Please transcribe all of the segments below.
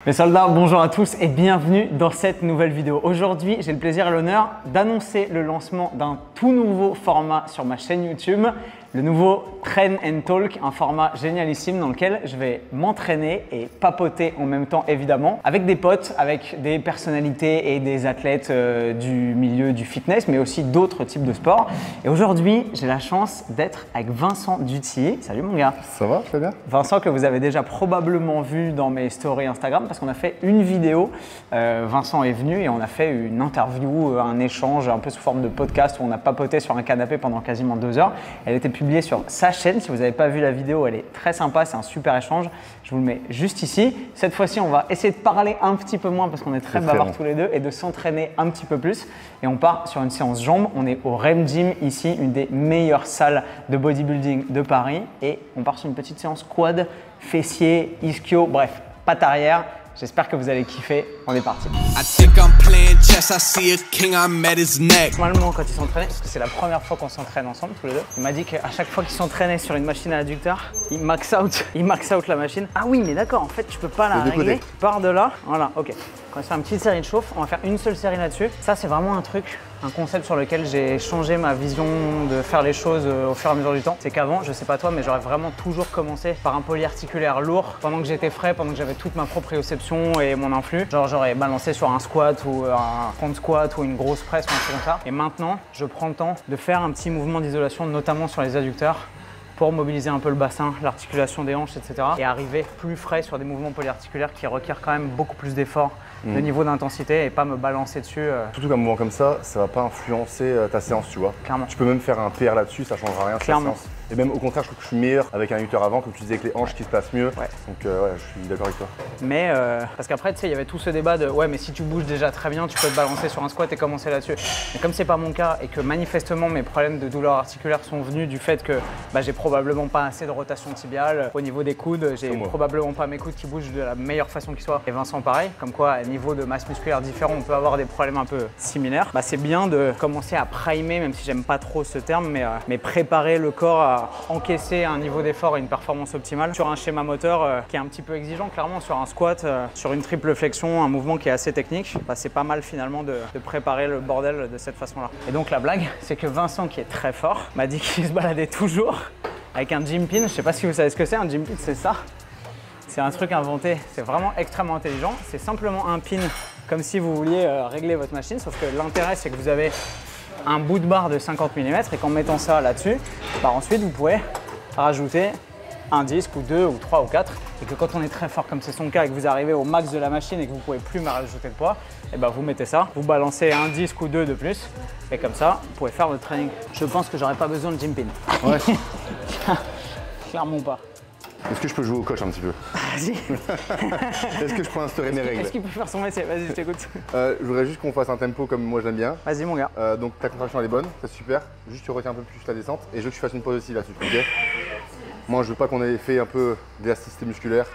Mes soldats, bonjour à tous et bienvenue dans cette nouvelle vidéo. Aujourd'hui, j'ai le plaisir et l'honneur d'annoncer le lancement d'un tout nouveau format sur ma chaîne YouTube, le nouveau Train and Talk, un format génialissime dans lequel je vais m'entraîner et papoter en même temps évidemment avec des potes, avec des personnalités et des athlètes du milieu du fitness mais aussi d'autres types de sports. Et aujourd'hui, j'ai la chance d'être avec Vincent Duthier. Salut mon gars. Ça va, très bien. Vincent que vous avez déjà probablement vu dans mes stories Instagram parce qu'on a fait une vidéo. Vincent est venu et on a fait une interview, un échange un peu sous forme de podcast où on a papoté sur un canapé pendant quasiment 2 heures. Elle était publiée sur sa chaîne. Si vous n'avez pas vu la vidéo, elle est très sympa, c'est un super échange. Je vous le mets juste ici. Cette fois-ci, on va essayer de parler un petit peu moins parce qu'on est très bavards tous les deux et de s'entraîner un petit peu plus. Et on part sur une séance jambes. On est au REM Gym ici, une des meilleures salles de bodybuilding de Paris. Et on part sur une petite séance quad, fessier, ischio, bref, patte arrière. J'espère que vous allez kiffer. On est parti. Normalement, quand ils s'entraînaient, parce que c'est la première fois qu'on s'entraîne ensemble tous les deux, il m'a dit qu'à chaque fois qu'il s'entraînait sur une machine à adducteurs, il max out la machine. Ah oui, mais d'accord, en fait, tu peux pas la régler. Tu pars de là, voilà, ok. On va faire une petite série de chauffe, on va faire une seule série là-dessus. Ça, c'est vraiment un truc, un concept sur lequel j'ai changé ma vision de faire les choses au fur et à mesure du temps. C'est qu'avant, je sais pas toi, mais j'aurais vraiment toujours commencé par un polyarticulaire lourd pendant que j'étais frais, pendant que j'avais toute ma proprioception et mon influx. Genre, j'aurais balancé sur un squat ou un front squat ou une grosse presse ou un truc comme ça. Et maintenant, je prends le temps de faire un petit mouvement d'isolation, notamment sur les adducteurs, pour mobiliser un peu le bassin, l'articulation des hanches, etc. Et arriver plus frais sur des mouvements polyarticulaires qui requièrent quand même beaucoup plus d'efforts de niveau d'intensité et pas me balancer dessus. Surtout qu'un mouvement comme ça va pas influencer ta séance, tu vois. Clairement. Tu peux même faire un PR là-dessus, ça changera rien sur la séance. Et même au contraire, je trouve que je suis meilleur avec un adducteur avant, comme tu disais, avec les hanches qui se placent mieux. Ouais. Donc ouais, je suis d'accord avec toi. Mais parce qu'après, tu sais, il y avait tout ce débat de ouais, mais si tu bouges déjà très bien, tu peux te balancer sur un squat et commencer là-dessus. Mais comme c'est pas mon cas et que manifestement mes problèmes de douleur articulaire sont venus du fait que j'ai probablement pas assez de rotation tibiale au niveau des coudes, j'ai probablement pas mes coudes qui bougent de la meilleure façon qui soit. Et Vincent pareil, comme quoi à niveau de masse musculaire différent, on peut avoir des problèmes un peu similaires. C'est bien de commencer à primer, même si j'aime pas trop ce terme, mais préparer le corps à encaisser un niveau d'effort et une performance optimale sur un schéma moteur qui est un petit peu exigeant, clairement sur un squat, sur une triple flexion, un mouvement qui est assez technique. C'est pas mal finalement de préparer le bordel de cette façon-là. Et donc la blague, c'est que Vincent, qui est très fort, m'a dit qu'il se baladait toujours avec un gym pin. Je sais pas si vous savez ce que c'est, un gym pin, c'est ça. C'est un truc inventé, c'est vraiment extrêmement intelligent. C'est simplement un pin comme si vous vouliez régler votre machine, sauf que l'intérêt, c'est que vous avez un bout de barre de 50 mm et qu'en mettant ça là-dessus, ensuite vous pouvez rajouter un disque ou 2 ou 3 ou 4 et que quand on est très fort comme c'est son cas et que vous arrivez au max de la machine et que vous pouvez plus me rajouter de poids, et vous mettez ça, vous balancez un disque ou 2 de plus et comme ça vous pouvez faire votre training. Je pense que j'aurais pas besoin de gym pin. Ouais. Clairement pas. Est-ce que je peux jouer au coach un petit peu? Vas-y. Est-ce que je peux instaurer mes règles? Est-ce qu'il peut faire son métier? Vas-y, je t'écoute. Je voudrais juste qu'on fasse un tempo comme moi j'aime bien. Vas-y mon gars. Donc ta contraction elle est bonne, c'est super. Juste tu retiens un peu plus la descente et je veux que tu fasses une pause aussi là-dessus, ok? Moi je veux pas qu'on ait fait un peu d'élasticité musculaire.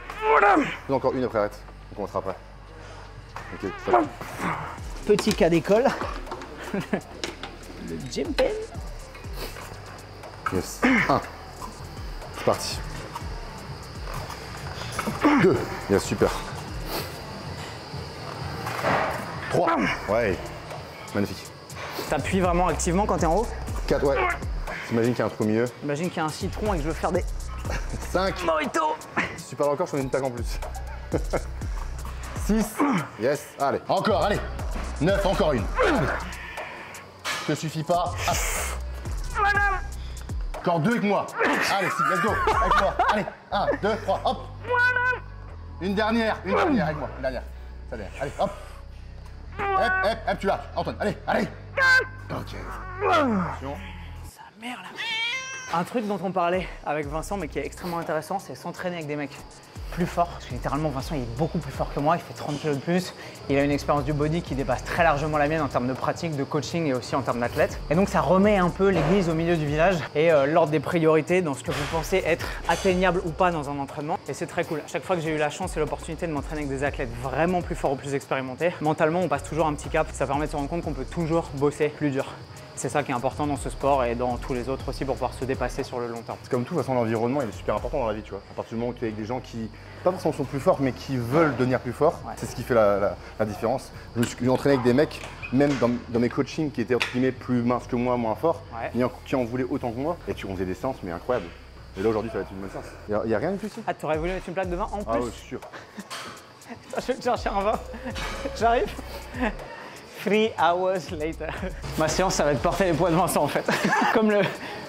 Fais encore une après, arrête. On commencera après. Ok, ça va. Petit cas d'école. Le gym pin. Yes. 1. C'est parti. 2. Yes, super. 3. Ouais. Magnifique. T'appuies vraiment activement quand t'es en haut? 4, ouais. T'imagines qu'il y a un truc au milieu. Imagine qu'il y a un citron et que je veux faire des... 5. Mojito. Si tu parles encore, je fais une tac en plus. 6. Yes. Allez. Encore, allez. 9, encore une. Allez. Te suffit pas. Ah. Encore 2 avec moi. Allez, let's go. Avec moi. Allez. 1, 2, 3, hop. Une dernière avec moi. Une dernière. Ça dernière. Allez, hop. Hop, tu lâches. Antoine, allez. Ok. Attention. Sa mère là. Un truc dont on parlait avec Vincent, mais qui est extrêmement intéressant, c'est s'entraîner avec des mecs plus forts. Parce que littéralement, Vincent, il est beaucoup plus fort que moi. Il fait 30 kg de plus. Il a une expérience du body qui dépasse très largement la mienne en termes de pratique, de coaching et aussi en termes d'athlète. Et donc, ça remet un peu l'église au milieu du village et l'ordre des priorités dans ce que vous pensez être atteignable ou pas dans un entraînement. Et c'est très cool. À chaque fois que j'ai eu la chance et l'opportunité de m'entraîner avec des athlètes vraiment plus forts ou plus expérimentés, mentalement, on passe toujours un petit cap. Ça permet de se rendre compte qu'on peut toujours bosser plus dur. C'est ça qui est important dans ce sport et dans tous les autres aussi pour pouvoir se dépasser sur le long terme. C'est comme tout, de toute façon, l'environnement il est super important dans la vie, tu vois. À partir du moment où tu es avec des gens qui, pas forcément sont plus forts, mais qui veulent devenir plus forts, c'est ce qui fait la différence. Je me suis entraîné avec des mecs, même dans mes coachings, qui étaient entre guillemets plus minces que moi, moins forts, mais qui en voulaient autant que moi. Et on faisait des séances, mais incroyables. Et là, aujourd'hui, ça va être une bonne séance. Il n'y a rien du tout ici? Ah, tu aurais voulu mettre une plaque de vin en plus? Ah ouais, je suis sûr. Je vais te chercher un vin. J'arrive. 3 hours later. Ma séance, ça va être porter les poids de Vincent en fait.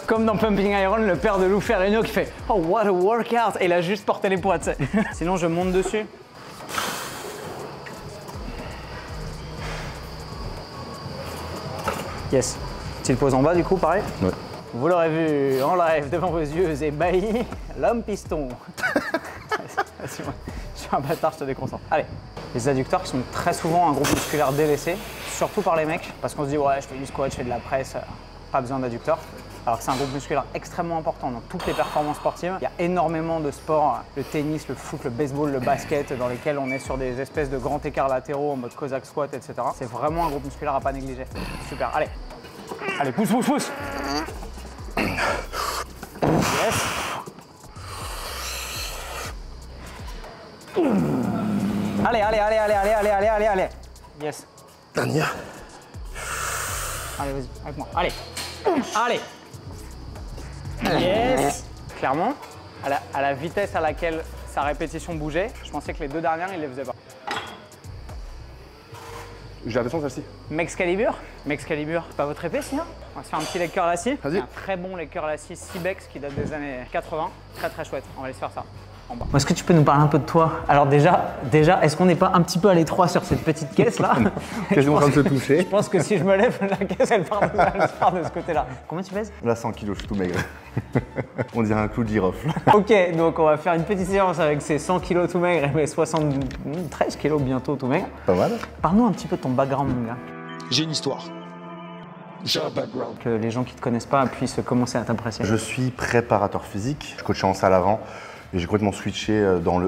Comme dans Pumping Iron, le père de Lou Ferrigno qui fait « Oh, what a workout !» et il a juste porté les poids, tu sais. Sinon, je monte dessus. Yes. Tu le poses en bas du coup, pareil? Ouais. Vous l'aurez vu en live devant vos yeux ébahis, l'homme piston. Vas-y, moi. Je suis un bâtard, je te déconcentre. Allez. Les adducteurs qui sont très souvent un groupe musculaire délaissé, surtout par les mecs, parce qu'on se dit ouais, je fais du squat, je fais de la presse, pas besoin d'adducteurs. Alors que c'est un groupe musculaire extrêmement important dans toutes les performances sportives. Il y a énormément de sports, le tennis, le foot, le baseball, le basket, dans lesquels on est sur des espèces de grands écarts latéraux en mode Cossack squat, etc. C'est vraiment un groupe musculaire à pas négliger. Super, allez. Allez, pousse, pousse, pousse. Yes. Allez, allez, allez, allez, allez, allez, allez, allez, allez. Yes. Dernière. Allez, vas-y, avec moi. Allez. Allez. Yes. Clairement, à la vitesse à laquelle sa répétition bougeait, je pensais que les deux dernières, il les faisait pas. J'ai l'impression celle-ci. M'Excalibur, pas votre épée si, hein? On va se faire un petit leg curl assis. Vas-y. Un très bon leg curl assis Cybex qui date des années 80. Très très chouette, on va aller se faire ça. En bas. Est-ce que tu peux nous parler un peu de toi? Alors déjà est-ce qu'on n'est pas un petit peu à l'étroit sur cette petite caisse là? Quasiment en train de se toucher. Je pense que si je me lève, la caisse elle part de ce côté-là. Combien tu pèses? Là 100 kilos, je suis tout maigre. On dirait un clou de girofle. Ok, donc on va faire une petite séance avec ces 100 kilos tout maigre et mes 73 kilos bientôt tout maigre. Pas mal. Parle-nous un petit peu de ton background, mon gars. J'ai une histoire. J'ai un background. Que les gens qui ne te connaissent pas puissent commencer à t'apprécier. Je suis préparateur physique. Je coachais en salle avant. Et j'ai complètement switché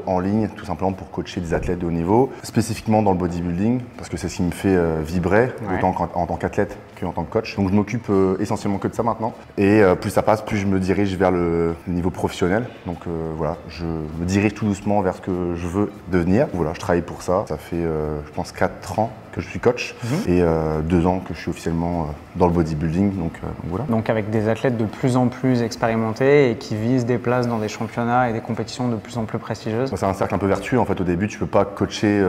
en ligne, tout simplement pour coacher des athlètes de haut niveau, spécifiquement dans le bodybuilding, parce que c'est ce qui me fait vibrer, autant en tant qu'athlète qu'en tant que coach. Donc je m'occupe essentiellement que de ça maintenant. Et plus ça passe, plus je me dirige vers le niveau professionnel. Donc voilà, je me dirige tout doucement vers ce que je veux devenir. Voilà, je travaille pour ça. Ça fait, je pense, 4 ans que je suis coach et 2 ans que je suis officiellement dans le bodybuilding. Donc voilà. Donc avec des athlètes de plus en plus expérimentés et qui visent des places dans des championnats et des compétitions de plus en plus prestigieuses. C'est un cercle un peu vertueux. En fait, au début, tu peux pas coacher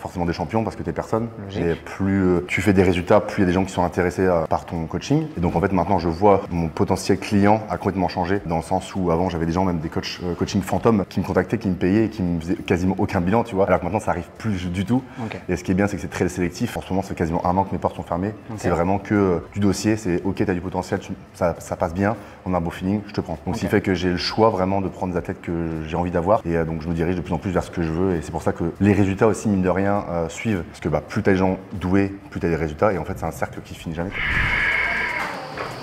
forcément des champions parce que tu es personne. Logique. Et plus tu fais des résultats, plus il y a des gens qui sont intéressés par ton coaching. Et donc en fait, maintenant, je vois mon potentiel client a complètement changé dans le sens où avant, j'avais des gens, même des coaching fantômes, qui me contactaient, qui me payaient et qui me faisaient quasiment aucun bilan, tu vois. Alors que maintenant, ça arrive plus du tout. Okay. Et ce qui est bien, c'est que c'est très sélectif. En ce moment, ça fait quasiment 1 an que mes portes sont fermées. Okay. C'est vraiment que du dossier. C'est OK, tu as du potentiel, ça passe bien, on a un beau feeling, je te prends. Donc ce qui fait que j'ai le choix vraiment de prendre des athlètes que j'ai envie d'avoir. Et donc je me dirige de plus en plus vers ce que je veux. Et c'est pour ça que les résultats aussi, mine de rien, suivent. Parce que plus tu as des gens doués, plus tu as des résultats. Et en fait, c'est un cercle qui finit jamais.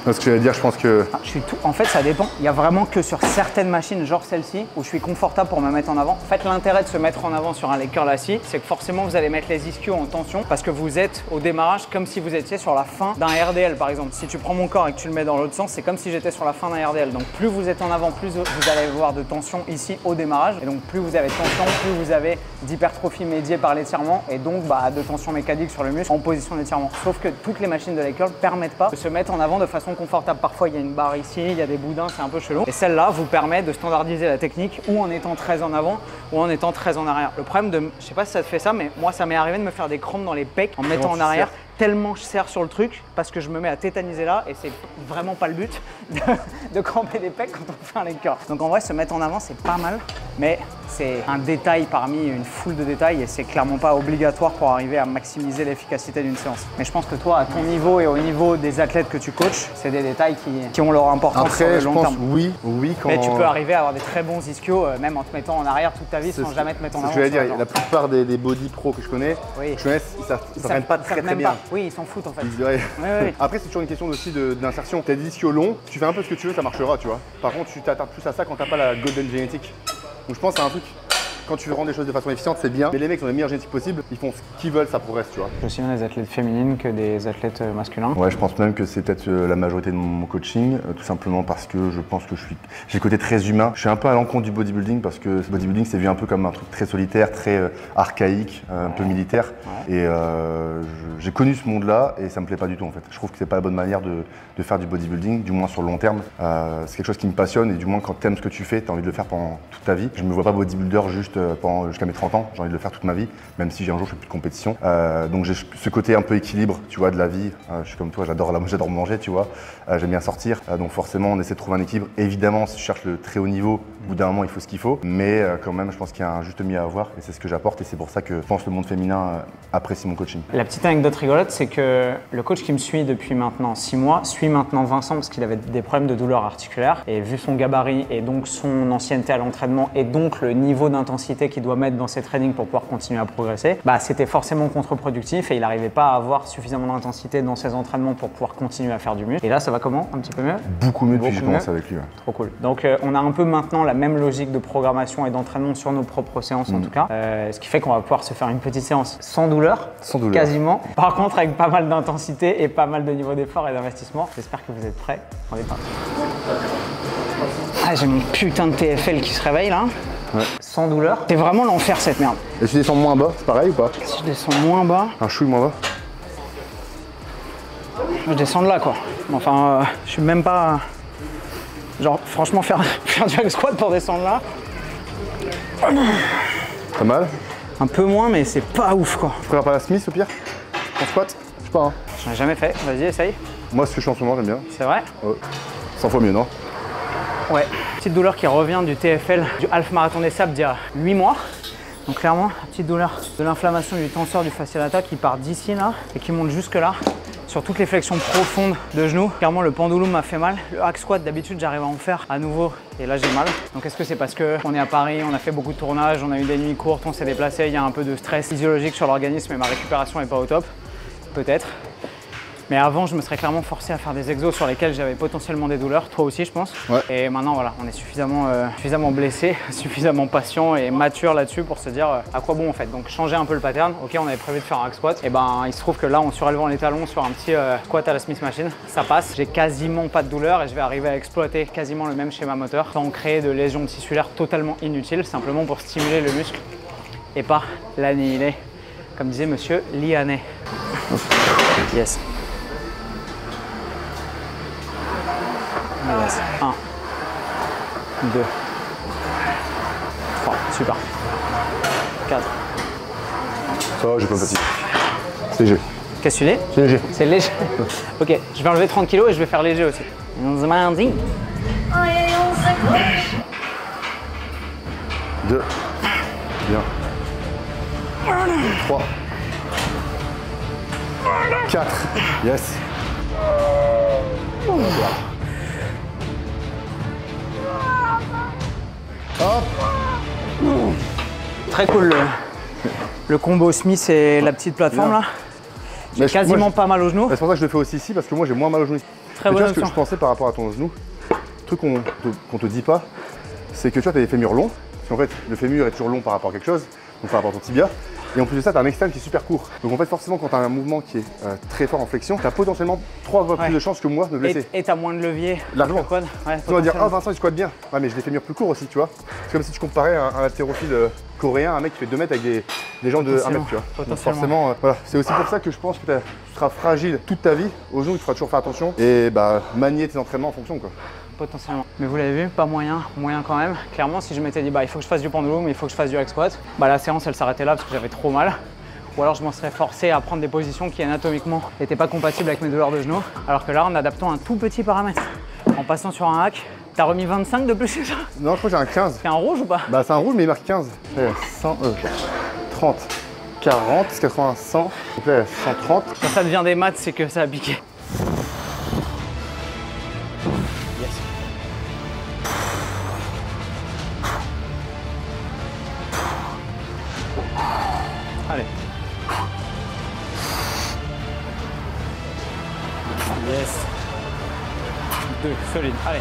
Ce que je vais dire, je pense que... En fait, ça dépend. Il y a vraiment que sur certaines machines, genre celle-ci, où je suis confortable pour me mettre en avant. En fait, l'intérêt de se mettre en avant sur un leg curl assis, c'est que forcément, vous allez mettre les ischios en tension parce que vous êtes au démarrage comme si vous étiez sur la fin d'un RDL, par exemple. Si tu prends mon corps et que tu le mets dans l'autre sens, c'est comme si j'étais sur la fin d'un RDL. Donc, plus vous êtes en avant, plus vous allez avoir de tension ici au démarrage. Et donc, plus vous avez de tension, plus vous avez d'hypertrophie médiée par l'étirement et donc de tension mécanique sur le muscle en position d'étirement. Sauf que toutes les machines de leg curl ne permettent pas de se mettre en avant de façon confortable. Parfois, il y a une barre ici, il y a des boudins, c'est un peu chelou. Et celle-là vous permet de standardiser la technique ou en étant très en avant ou en étant très en arrière. Le problème je sais pas si ça te fait ça, mais moi, ça m'est arrivé de me faire des crampes dans les pecs en me mettant en arrière. Tellement je serre sur le truc parce que je me mets à tétaniser là et c'est vraiment pas le but de cramper des pecs quand on fait un leg curl. Donc en vrai, se mettre en avant, c'est pas mal, mais c'est un détail parmi une foule de détails et c'est clairement pas obligatoire pour arriver à maximiser l'efficacité d'une séance. Mais je pense que toi, à ton niveau et au niveau des athlètes que tu coaches, c'est des détails qui ont leur importance sur le long terme. Oui, quand... Mais tu peux arriver à avoir des très bons ischios même en te mettant en arrière toute ta vie sans jamais te mettre en avant. Je vais dire, la plupart des body pros que je connais, ils s'entraînent pas très bien. Oui, ils s'en foutent en fait. Oui. Après, c'est toujours une question aussi d'insertion. T'as des ischios longs, tu fais un peu ce que tu veux, ça marchera, tu vois. Par contre, tu t'attardes plus à ça quand t'as pas la golden génétique. Donc je pense que c'est un truc quand tu rends les choses de façon efficiente, c'est bien. Mais les mecs ont les meilleurs génétiques possibles, ils font ce qu'ils veulent, ça progresse, tu vois. Aussi bien des athlètes féminines que des athlètes masculins. Ouais, je pense même que c'est peut-être la majorité de mon coaching, tout simplement parce que je pense que j'ai le côté très humain. Je suis un peu à l'encontre du bodybuilding parce que ce bodybuilding, c'est vu un peu comme un truc très solitaire, très archaïque, un peu militaire. Ouais. Et j'ai connu ce monde-là et ça me plaît pas du tout en fait. Je trouve que c'est pas la bonne manière de faire du bodybuilding, du moins sur le long terme. C'est quelque chose qui me passionne et du moins quand t'aimes ce que tu fais, t'as envie de le faire pendant toute ta vie. Je me vois pas bodybuilder juste jusqu'à mes 30 ans, j'ai envie de le faire toute ma vie, même si un jour je fais plus de compétition. Donc j'ai ce côté un peu équilibre, tu vois, de la vie. Je suis comme toi, j'adore manger, tu vois. J'aime bien sortir, donc forcément on essaie de trouver un équilibre. Évidemment, si tu cherches le très haut niveau, au bout d'un moment il faut ce qu'il faut, mais quand même je pense qu'il y a un juste milieu à avoir et c'est ce que j'apporte et c'est pour ça que je pense que le monde féminin apprécie mon coaching. La petite anecdote rigolote, c'est que le coach qui me suit depuis maintenant 6 mois suit maintenant Vincent parce qu'il avait des problèmes de douleur articulaire et vu son gabarit et donc son ancienneté à l'entraînement et donc le niveau d'intensité qu'il doit mettre dans ses trainings pour pouvoir continuer à progresser, bah c'était forcément contre-productif et il n'arrivait pas à avoir suffisamment d'intensité dans ses entraînements pour pouvoir continuer à faire du muscle. Et là ça va comment? Un petit peu mieux? Beaucoup mieux depuis que j'ai commencé avec lui. Ouais. Trop cool. Donc on a un peu maintenant la même logique de programmation et d'entraînement sur nos propres séances en tout cas. Ce qui fait qu'on va pouvoir se faire une petite séance sans douleur. Sans douleur. Quasiment. Par contre avec pas mal d'intensité et pas mal de niveau d'effort et d'investissement. J'espère que vous êtes prêts. On est parti. Ah, j'ai mon putain de TFL qui se réveille là. Ouais. Sans douleur. C'est vraiment l'enfer cette merde. Et si tu descends moins bas, c'est pareil ou pas? Si je descends moins bas. Un chouille moins bas. Je descends de là quoi. Enfin, je suis même pas. Genre, franchement, faire du hack squat pour descendre là. Pas mal? Un peu moins, mais c'est pas ouf quoi. Tu préfères pas la Smith au pire? En squat? Je sais pas. Hein. J'en ai jamais fait. Vas-y, essaye. Moi, ce que je fais en ce moment, j'aime bien. C'est vrai? Ouais. 100 fois mieux, non? Ouais. Petite douleur qui revient du TFL, du half marathon des sables d'il y a 8 mois. Donc clairement, petite douleur de l'inflammation du tenseur du fascial lata qui part d'ici là et qui monte jusque là. Sur toutes les flexions profondes de genoux. Clairement, le pendulum m'a fait mal. Le hack squat, d'habitude, j'arrive à en faire à nouveau et là, j'ai mal. Donc, est-ce que c'est parce qu'on est à Paris, on a fait beaucoup de tournages, on a eu des nuits courtes, on s'est déplacé, il y a un peu de stress physiologique sur l'organisme et ma récupération n'est pas au top? Peut-être. Mais avant, je me serais clairement forcé à faire des exos sur lesquels j'avais potentiellement des douleurs. Toi aussi, je pense. Ouais. Et maintenant, voilà, on est suffisamment blessé, suffisamment patient et mature là-dessus pour se dire à quoi bon en fait. Donc, changer un peu le pattern. Ok, on avait prévu de faire un hack squat. Et ben, il se trouve que là, en surélevant les talons sur un petit squat à la Smith Machine, ça passe. J'ai quasiment pas de douleur et je vais arriver à exploiter quasiment le même schéma moteur sans créer de lésions tissulaires totalement inutiles, simplement pour stimuler le muscle et pas l'annihiler, comme disait monsieur Lianet. Yes. Yes. 1, 2, 3, super. 4. Ça va, j'ai pas de fatigue. C'est léger. Qu'est-ce que tu dis? C'est léger. C'est léger. Ok, je vais enlever 30 kg et je vais faire léger aussi. 2. Bien. 3. 4. Yes. Hop. Très cool le combo Smith et la petite plateforme là. J'ai quasiment pas mal au genou. C'est pour ça que je le fais aussi ici parce que moi j'ai moins mal au genou. Très bonne option. Ce que je pensais par rapport à ton genou, le truc qu'on te dit pas, c'est que tu vois, tu as des fémurs longs. Parce qu'en fait, le fémur est toujours long par rapport à quelque chose, donc par rapport à ton tibia. Et en plus de ça, tu as un externe qui est super court. Donc en fait, forcément, quand tu as un mouvement qui est très fort en flexion, tu as potentiellement 3 fois plus de chances que moi de me blesser. Et tu as moins de levier. Largement. Ouais, tu vas dire, ah Vincent, il squatte bien. Ouais, mais j'ai des fémurs plus courts aussi, tu vois. C'est comme si tu comparais un haltérophile coréen, un mec qui fait 2 mètres avec des gens de 1 mètre, tu vois. Donc forcément, voilà. C'est aussi pour ça que je pense que tu seras fragile toute ta vie. Au genou, il faudra toujours faire attention et bah, manier tes entraînements en fonction, quoi. Potentiellement. Mais vous l'avez vu, pas moyen quand même. Clairement, si je m'étais dit, bah, il faut que je fasse du pendulum, il faut que je fasse du hack squat, bah, la séance, elle s'arrêtait là parce que j'avais trop mal. Ou alors je m'en serais forcé à prendre des positions qui anatomiquement n'étaient pas compatibles avec mes douleurs de genoux. Alors que là, en adaptant un tout petit paramètre, en passant sur un hack, t'as remis 25 de plus, c'est ça? Non, je crois que j'ai un 15. C'est un rouge ou pas? Bah, c'est un rouge, mais il marque 15. 100, 30, 40, 80, 100. Donc là, 130. Quand ça devient des maths, c'est que ça a piqué. Allez. Yes. 2, solide. Allez.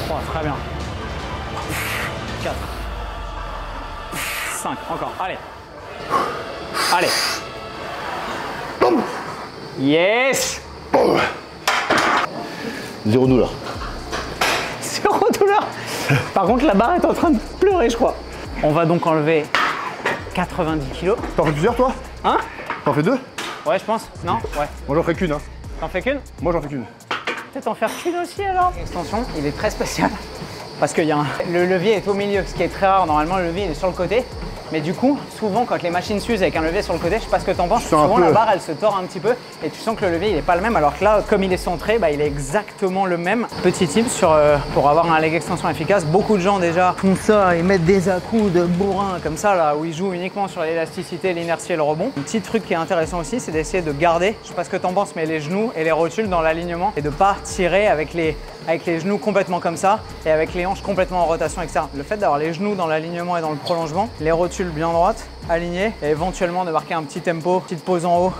3, très bien. 4. 5, encore, allez. Allez. Yes. Zéro douleur. Zéro douleur. Par contre, la barre est en train de pleurer, je crois. On va donc enlever 90 kg. T'en fais plusieurs, toi? Hein? T'en fais 2? Ouais, je pense. Non? Ouais. Moi, j'en ferai qu'une. Hein. T'en fais qu'une? Moi, j'en fais qu'une. Peut-être en faire qu'une aussi alors. L'extension, il est très spécial. Parce que le levier est au milieu, ce qui est très rare. Normalement, le levier il est sur le côté. Mais du coup, souvent, quand les machines s'usent avec un levier sur le côté, je sais pas ce que t'en penses, souvent la barre, elle se tord un petit peu et tu sens que le levier, il est pas le même. Alors que là, comme il est centré, bah, il est exactement le même. Petit tip pour avoir un leg extension efficace. Beaucoup de gens déjà font ça, ils mettent des à-coups de bourrin comme ça, là, où ils jouent uniquement sur l'élasticité, l'inertie et le rebond. Un petit truc qui est intéressant aussi, c'est d'essayer de garder, je sais pas ce que t'en penses, mais les genoux et les rotules dans l'alignement et de pas tirer avec les genoux complètement comme ça et avec les hanches complètement en rotation, etc. Le fait d'avoir les genoux dans l'alignement et dans le prolongement, les rotules bien droites, alignées et éventuellement de marquer un petit tempo, petite pause en haut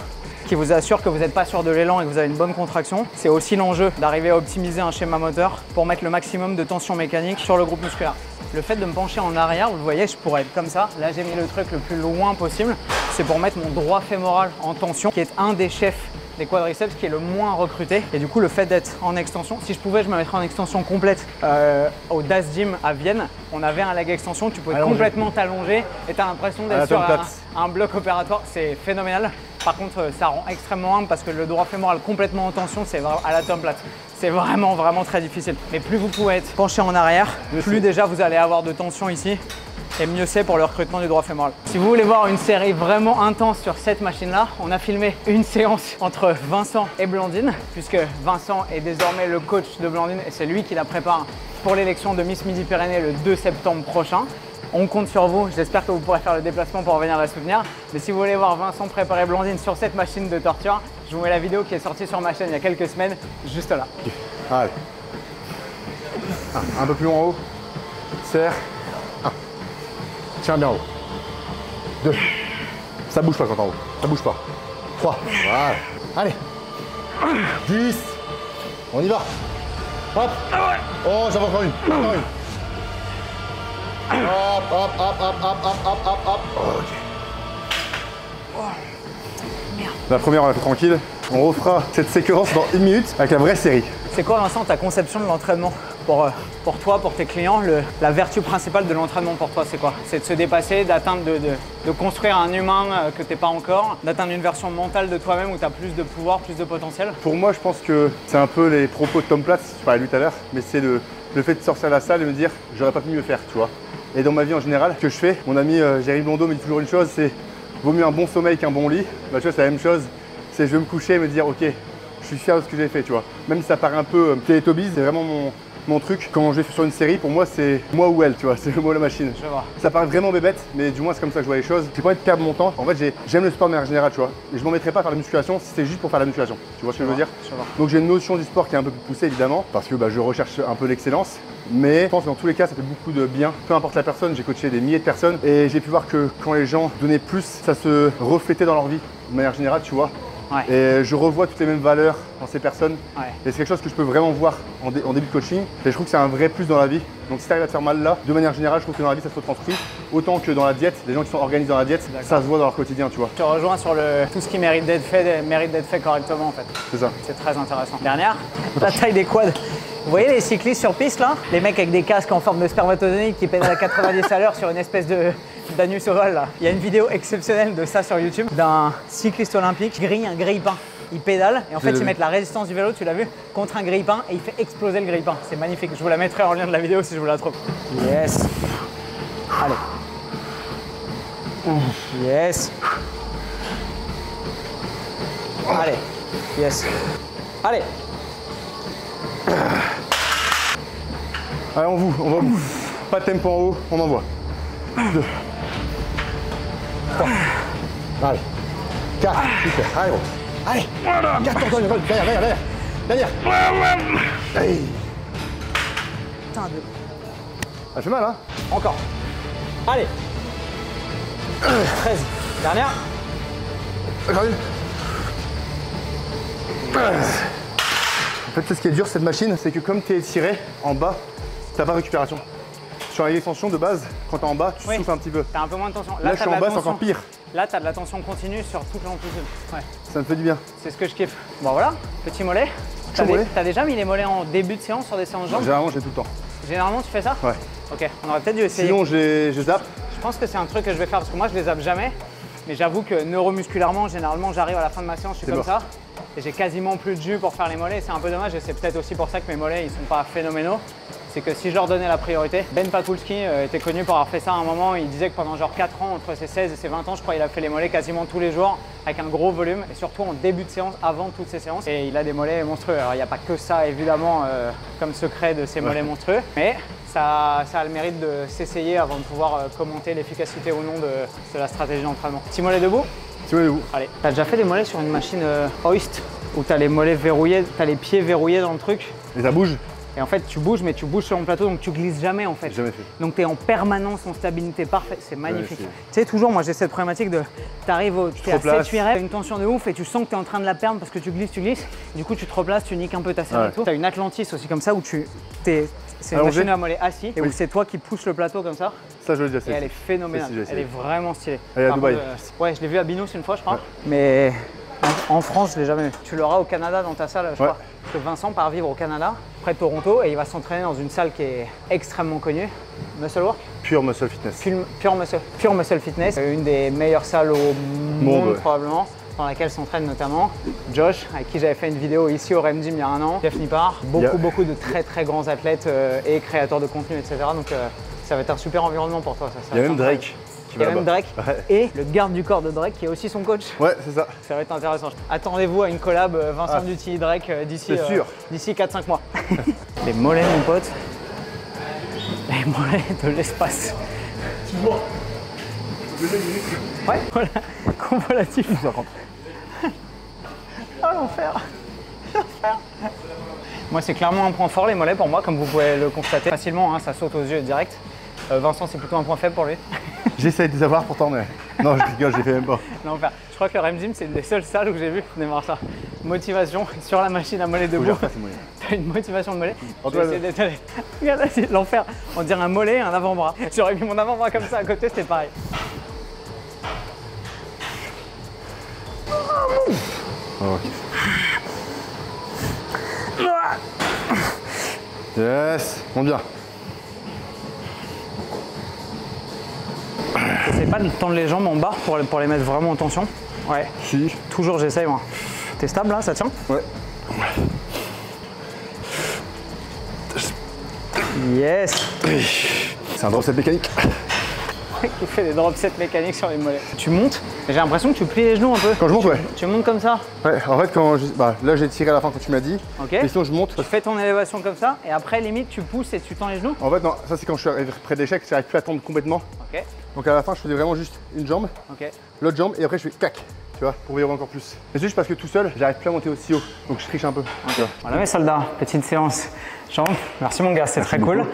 qui vous assure que vous n'êtes pas sur de l'élan et que vous avez une bonne contraction. C'est aussi l'enjeu d'arriver à optimiser un schéma moteur pour mettre le maximum de tension mécanique sur le groupe musculaire. Le fait de me pencher en arrière, vous le voyez, je pourrais être comme ça. Là, j'ai mis le truc le plus loin possible. C'est pour mettre mon droit fémoral en tension, qui est un des chefs des quadriceps qui est le moins recruté. Et du coup, le fait d'être en extension, si je pouvais, je me mettrais en extension complète. Au Das Gym à Vienne, on avait un leg extension, tu pouvais complètement t'allonger et tu as l'impression d'être sur un bloc opératoire. C'est phénoménal. Par contre, ça rend extrêmement humble parce que le droit fémoral complètement en tension, c'est à la tome plate. C'est vraiment, vraiment très difficile. Mais plus vous pouvez être penché en arrière, plus déjà vous allez avoir de tension ici. Et mieux c'est pour le recrutement du droit fémoral. Si vous voulez voir une série vraiment intense sur cette machine-là, on a filmé une séance entre Vincent et Blandine, puisque Vincent est désormais le coach de Blandine et c'est lui qui la prépare pour l'élection de Miss Midi-Pyrénées le 2 septembre prochain. On compte sur vous, j'espère que vous pourrez faire le déplacement pour venir la soutenir. Mais si vous voulez voir Vincent préparer Blandine sur cette machine de torture, je vous mets la vidéo qui est sortie sur ma chaîne il y a quelques semaines, juste là. Allez. Un peu plus en haut. Serre. Tiens bien en haut. 2. Ça bouge pas quand en haut. Ça bouge pas. 3. Voilà. Allez. 10. On y va. Hop. Oh, j'en veux encore une. Encore une. Hop, hop, hop, hop, hop, hop, hop, hop, hop. Ok. Oh, merde. La première, on la fait tranquille. On refera cette séquence dans 1 minute avec la vraie série. C'est quoi, Vincent, ta conception de l'entraînement pour toi, pour tes clients, la vertu principale de l'entraînement pour toi, c'est quoi? C'est de se dépasser, d'atteindre, de construire un humain que t'es pas encore, d'atteindre une version mentale de toi-même où tu as plus de pouvoir, plus de potentiel? Pour moi, je pense que c'est un peu les propos de Tom Platz, je parlais de lui tout à l'heure, mais c'est le fait de sortir de la salle et me dire j'aurais pas pu mieux faire, tu vois. Et dans ma vie en général, ce que je fais, mon ami Jérémy Blondeau me dit toujours une chose, c'est vaut mieux un bon sommeil qu'un bon lit. Bah, tu vois, c'est la même chose, c'est je vais me coucher et me dire ok, je suis fier de ce que j'ai fait, tu vois. Même si ça paraît un peu Télétobies, c'est vraiment mon truc. Quand je vais sur une série, pour moi, c'est moi ou elle, tu vois, c'est moi ou la machine. Je vois. Ça paraît vraiment bébête, mais du moins, c'est comme ça que je vois les choses. J'ai pas envie de perdre mon temps. En fait, j'aime le sport de manière générale, tu vois. Et je m'en mettrai pas à faire la musculation si c'est juste pour faire la musculation. Tu vois ce que je veux dire? Donc, j'ai une notion du sport qui est un peu plus poussée, évidemment, parce que je recherche un peu l'excellence. Mais je pense que dans tous les cas, ça fait beaucoup de bien. Peu importe la personne, j'ai coaché des milliers de personnes et j'ai pu voir que quand les gens donnaient plus, ça se reflétait dans leur vie, de manière générale, tu vois. Ouais. Et je revois toutes les mêmes valeurs dans ces personnes. Ouais. Et c'est quelque chose que je peux vraiment voir en début de coaching. Et je trouve que c'est un vrai plus dans la vie. Donc si tu arrives à te faire mal là, de manière générale, je trouve que dans la vie, ça se retranscrit. Autant que dans la diète, les gens qui sont organisés dans la diète, ça se voit dans leur quotidien, tu vois. Je te rejoins sur tout ce qui mérite d'être fait correctement en fait. C'est ça. C'est très intéressant. Dernière, la taille des quads. Vous voyez les cyclistes sur piste là? Les mecs avec des casques en forme de spermatozoïde qui pédalent à 90 à l'heure sur une espèce d'anus ovale là. Il y a une vidéo exceptionnelle de ça sur YouTube d'un cycliste olympique qui grille un grille-pain. Il pédale et en fait ils mettent la résistance du vélo, tu l'as vu, contre un grille-pain et il fait exploser le grille-pain. C'est magnifique. Je vous la mettrai en lien de la vidéo si je vous la trouve. Yes. Allez. Yes. Allez. Yes. Allez. Allez, on va au bout. Pas de tempo en haut, on envoie. 2. 3. Allez. 4. Super. Allez, gros. Allez. 4 tours, derrière. Allez. Putain de... Ça fait mal, hein? Encore. Allez. 13. Dernière. Encore une. En fait, ce qui est dur, cette machine, c'est que comme tu es étiré en bas, tu n'as pas de récupération. sur une extension de base, quand t'es en bas, tu souffles un petit peu. T'as un peu moins de tension. Là, je suis en bas, c'est encore pire. Là, t'as de la tension continue sur toute l'amplitude. Ouais. Ça me fait du bien. C'est ce que je kiffe. Bon voilà, petit mollet. T'as déjà mis les mollets en début de séance sur des séances jambes? Généralement, j'ai tout le temps. Généralement, tu fais ça? Ouais. Ok, on aurait peut-être dû essayer. Sinon, je zappe. Je pense que c'est un truc que je vais faire parce que moi, je les zappe jamais. Mais j'avoue que neuromusculairement, généralement, j'arrive à la fin de ma séance, je suis comme ça. Et j'ai quasiment plus de jus pour faire les mollets. C'est un peu dommage et c'est peut-être aussi pour ça que mes mollets, ils sont pas phénoménaux. C'est que si je leur donnais la priorité, Ben Pakulski était connu pour avoir fait ça à un moment. Il disait que pendant genre 4 ans, entre ses 16 et ses 20 ans, je crois, il a fait les mollets quasiment tous les jours avec un gros volume et surtout en début de séance, avant toutes ces séances. Et il a des mollets monstrueux. Alors il n'y a pas que ça évidemment comme secret de ces mollets monstrueux, mais ça a le mérite de s'essayer avant de pouvoir commenter l'efficacité ou non de la stratégie d'entraînement. Petit mollet debout. Petit mollet debout. Allez, t'as déjà fait des mollets sur une machine hoist où t'as les mollets verrouillés, t'as les pieds verrouillés dans le truc? Et ça bouge? Et en fait, tu bouges, mais tu bouges sur le plateau, donc tu glisses jamais en fait. Jamais fait. Donc tu es en permanence en stabilité parfaite, c'est magnifique. Tu sais, toujours, moi j'ai cette problématique de, t'arrives t'es à 7-8 reps, t'as une tension de ouf et tu sens que tu es en train de la perdre parce que tu glisses. Du coup, tu te replaces, tu niques un peu ta série et tout. Tu as une Atlantis aussi comme ça où c'est une machine à mollet assis et où c'est toi qui pousses le plateau comme ça. Ça, je l'ai déjà fait. Et elle est phénoménale, elle est vraiment stylée. Elle est à Dubaï. Ouais, je l'ai vu à Binous une fois, je crois. Mais en France, je l'ai jamais vu. Tu l'auras au Canada dans ta salle, je crois. Parce que Vincent part vivre au Canada, près de Toronto, et il va s'entraîner dans une salle qui est extrêmement connue. Muscle Work? Pure Muscle Fitness. Pure Muscle Fitness. Une des meilleures salles au monde probablement, dans laquelle s'entraîne notamment Josh, avec qui j'avais fait une vidéo ici au REM Gym il y a un an. Jeff Nippard, beaucoup de très grands athlètes et créateurs de contenu, etc. Donc ça va être un super environnement pour toi. Il y a même Drake. Il y a même Drake et le garde du corps de Drake qui est aussi son coach. Ouais, c'est ça. Ça va être intéressant. Attendez-vous à une collab Vincent Duty Drake d'ici 4-5 mois. Les mollets, mon pote. Les mollets de l'espace. Ouais, voilà. Convolatif. Ah, l'enfer. Moi, c'est clairement un point fort, les mollets, pour moi, comme vous pouvez le constater facilement. Hein, ça saute aux yeux direct. Vincent, c'est plutôt un point faible pour lui. J'essaie de les avoir pourtant, mais non, je rigole, je les fais même pas. Non, je crois que le REM Gym, c'est une des seules salles où j'ai vu démarrer ça. Motivation sur la machine à mollet debout. T'as une motivation de mollet. Regarde, c'est l'enfer. On dirait un mollet et un avant-bras. J'aurais mis mon avant-bras comme ça à côté, c'était pareil. Ok. Yes, on bien. J'essaie pas de tendre les jambes en bas pour les mettre vraiment en tension. Ouais. Si. Toujours j'essaye moi. T'es stable là, ça tient? Ouais. Yes. C'est un drop set mécanique. Qui fait des drop sets mécaniques sur les mollets. Tu montes, et j'ai l'impression que tu plies les genoux un peu. Quand je monte, ouais. Tu montes comme ça? Ouais, en fait, là j'ai tiré à la fin quand tu m'as dit. Ok. Et sinon je monte. Tu fais ton élévation comme ça, et après limite tu pousses et tu tends les genoux? En fait, non, ça c'est quand je suis arrivé près de l'échec, j'arrive plus à tendre complètement. Ok. Donc à la fin, je faisais vraiment juste une jambe, l'autre jambe, et après je fais cac, tu vois, pour vivre encore plus. Mais c'est juste parce que tout seul, j'arrive plus à monter aussi haut, donc je triche un peu. Voilà mes soldats, petite séance jambes. Merci mon gars, c'est très cool.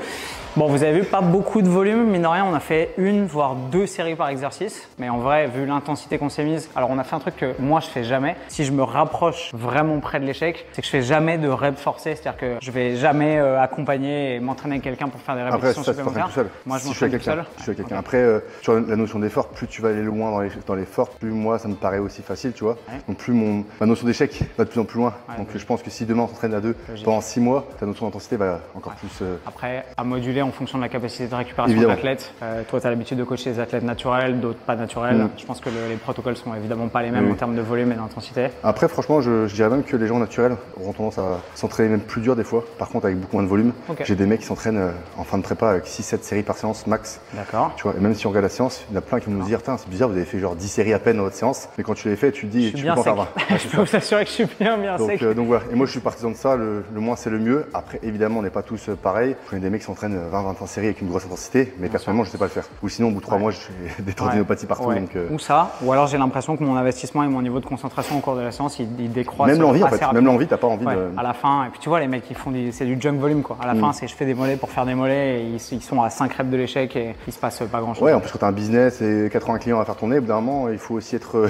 Bon, vous avez vu, pas beaucoup de volume, mine de rien, on a fait 1 voire 2 séries par exercice. Mais en vrai, vu l'intensité qu'on s'est mise, alors on a fait un truc que moi je fais jamais. Si je me rapproche vraiment près de l'échec, c'est que je fais jamais de reps forcés, c'est-à-dire que je vais jamais accompagner et m'entraîner avec quelqu'un pour faire des répétitions supplémentaires. Moi je m'entraîne tout seul. Je suis avec quelqu'un. Après, sur la notion d'effort, plus tu vas aller loin dans l'effort, plus moi ça me paraît aussi facile, tu vois. Donc plus ma notion d'échec va de plus en plus loin. Donc je pense que si demain on s'entraîne à 2 pendant 6 mois, ta notion d'intensité va encore plus. Après, à moduler en fonction de la capacité de récupération de l'athlète. Toi, tu as l'habitude de coacher des athlètes naturels, d'autres pas naturels. Je pense que les protocoles sont évidemment pas les mêmes en termes de volume et d'intensité. Après, franchement, je dirais même que les gens naturels auront tendance à s'entraîner même plus dur des fois. Par contre, avec beaucoup moins de volume. J'ai des mecs qui s'entraînent en fin de prépa avec 6-7 séries par séance max. D'accord. Tu vois, et même si on regarde la séance, il y en a plein qui vont nous dire, c'est bizarre, vous avez fait genre 10 séries à peine dans votre séance. Mais quand tu les fais, tu te dis, tu peux pas en faire 20. Je peux vous assurer que je suis bien sec. Donc voilà. Et moi, je suis partisan de ça. Le moins, c'est le mieux. Après, évidemment, on n'est pas tous pareils. Je connais des mecs qui s'entraînent 20-25 séries avec une grosse intensité, mais personnellement, je ne sais pas le faire. Ou sinon, au bout de 3 mois, j'ai des tendinopathies partout. Donc, ou ça, ou alors j'ai l'impression que mon investissement et mon niveau de concentration au cours de la séance, il décroît. Même l'envie, en fait. Même l'envie, t'as pas envie de. À la fin, et puis tu vois, les mecs, ils font c'est du junk volume, quoi. À la fin, c'est je fais des mollets pour faire des mollets, et ils sont à 5 reps de l'échec et il se passe pas grand chose. Ouais, en plus, quand t'as un business et 80 clients à faire tourner, au bout d'un moment, il faut aussi être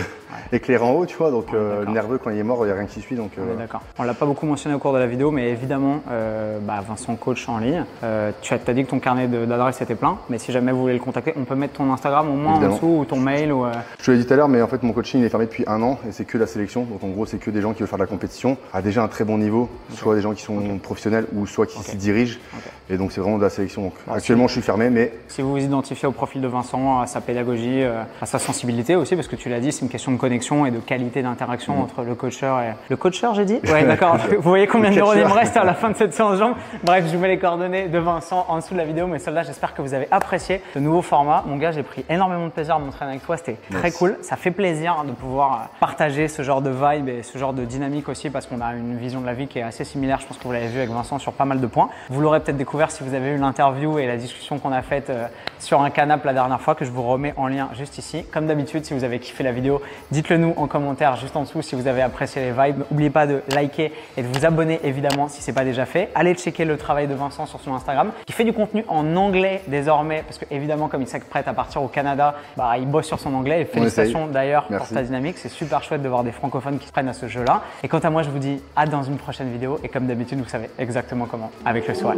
éclairé en haut, tu vois. Donc, nerveux, quand il est mort, il n'y a rien qui suit. Donc, d'accord. On l'a pas beaucoup mentionné au cours de la vidéo, mais évidemment, Vincent coach en ligne. Tu as dit que ton carnet d'adresses était plein, mais si jamais vous voulez le contacter, on peut mettre ton Instagram au moins Évidemment. en dessous ou ton mail ou. Je te l'ai dit tout à l'heure, mais en fait mon coaching il est fermé depuis 1 an et c'est que la sélection. Donc en gros c'est que des gens qui veulent faire de la compétition à déjà un très bon niveau, soit des gens qui sont professionnels ou soit qui s'y dirigent. Et donc c'est vraiment de la sélection. Donc, actuellement je suis fermé, mais si vous vous identifiez au profil de Vincent, à sa pédagogie, à sa sensibilité aussi, parce que tu l'as dit, c'est une question de connexion et de qualité d'interaction entre le coacheur et le coacheur, j'ai dit. Ouais, d'accord. Vous voyez combien de neurones il me reste à la fin de cette séance jambes. Bref, je vous mets les coordonnées de Vincent en dessous de la vidéo. Mais celle-là, j'espère que vous avez apprécié ce nouveau format. Mon gars, j'ai pris énormément de plaisir à m'entraîner avec toi. C'était très cool. Ça fait plaisir de pouvoir partager ce genre de vibe et ce genre de dynamique aussi, parce qu'on a une vision de la vie qui est assez similaire. Je pense que vous l'avez vu avec Vincent sur pas mal de points. Vous l'aurez peut-être découvert si vous avez eu l'interview et la discussion qu'on a faite sur un canapé la dernière fois, que je vous remets en lien juste ici. Comme d'habitude, si vous avez kiffé la vidéo, dites-le nous en commentaire juste en dessous si vous avez apprécié les vibes. N'oubliez pas de liker et de vous abonner évidemment si ce n'est pas déjà fait. Allez checker le travail de Vincent sur son Instagram, qui fait du contenu en anglais désormais, parce que évidemment comme il s'apprête à partir au Canada, bah, il bosse sur son anglais. Et félicitations d'ailleurs pour ta dynamique. C'est super chouette de voir des francophones qui se prennent à ce jeu-là. Et quant à moi, je vous dis à dans une prochaine vidéo. Et comme d'habitude, vous savez exactement comment avec le soir.